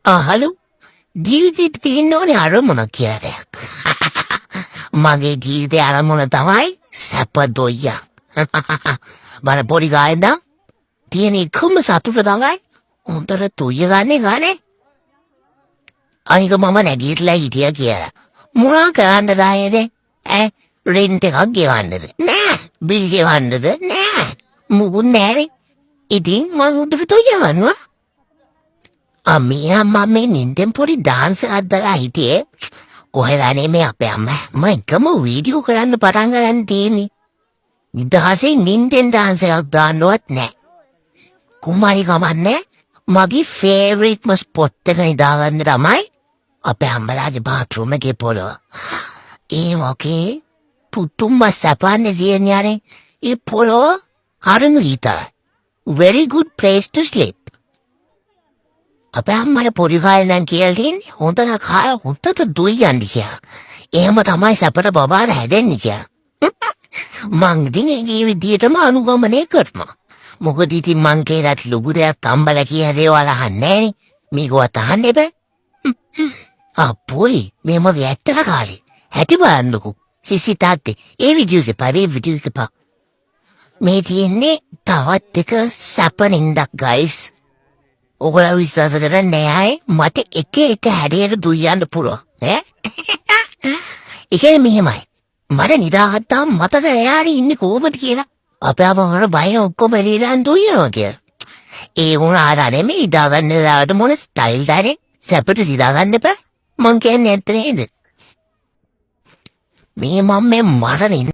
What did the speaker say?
Hello. ජීවිතේ තියෙන්න ඕනේ අරමුණ කියලා. මගේ ජීවිතේ අරමුණ තමයි සැප දොයියා. බල පොඩි ගායන්ද තියෙන එකම සතුට තමයි උන්ටර තුය ගන්නේ. අනික මම නැගිටලා හිටියා කියලා. මොනවා කරන්නද ආයේද? රෙන්ට් එකක් ගෙවන්නද? නෑ. බිල් ගෙවන්නද? නෑ. මුකුත් නෑනේ. ඉතින් මම උන්ටට තුය ගන්නවා. මම මේ නින්ටෙන් පොඩි ඩාන්ස් එකක් දාලා හිටියේ. කොහෙදානේ මේ අපේ අම්මා මම එකම වීඩියෝ කරන්න පටන් ගන්න තියෙන්නේ. නිදහසේ නින්ටෙන් ඩාන්ස් එකක් දාන්නවත් නෑ. කුමාරි කමන්නේ මගේ ෆේවරිට්ම ස්පොට් එක නිදාගන්න තමයි අපේ අම්මලාගේ බාත්රූම් එකේ පොළොව. ඒ මොකේ පුතුම සපන්නේ දියන්නේ ඒ පොළොව හරිම හිතයි. Very good place to sleep. අපේ අම්මට පොඩි කාලේ නම් කියලා තියෙන්නේ හොඳට කාය හොඳට දුයියන් දිහා. එහෙම තමයි සැපට බබාර හැදෙන්නේ කියලා. මං ඉතින් ඒ විදිහටම අනුගමනය කරනවා. මොකද ඉතින් මං කියලාත් ලොකු දෙයක් තම්බලා කියන දේවල් අහන්නේ නෑනේ. මේකවත් අහන්න එපා. අපෝයි මේ මගේ ඇත්තට කාලේ. හැටි බලන්නකෝ. සිසි තාත්තේ ඒ වීඩියෝ එකපා. මේ තියෙන්නේ තවත් එක සැපනින්දක් guys. ඔගොල්ලෝ විශ්වාස කරන්නේ නැහැ මට එක හැඩයට දුයන්න පුළුවන් ඒකේ මෙහෙමයි මට නිදාගත්තාම මතක එයාරි ඉන්නේ කොහොමද කියලා අපේ අපහර බය ඔක්කොම එළියන් දුයනවා කියලා ඒ වුණාට නෙමෙයි නිදාගන්න දාට මොන ස්ටයිල් දානේ සැපට නිදාගන්න එපා මං කියන්නේ ඇත්ත නේද මේ මම මරණින්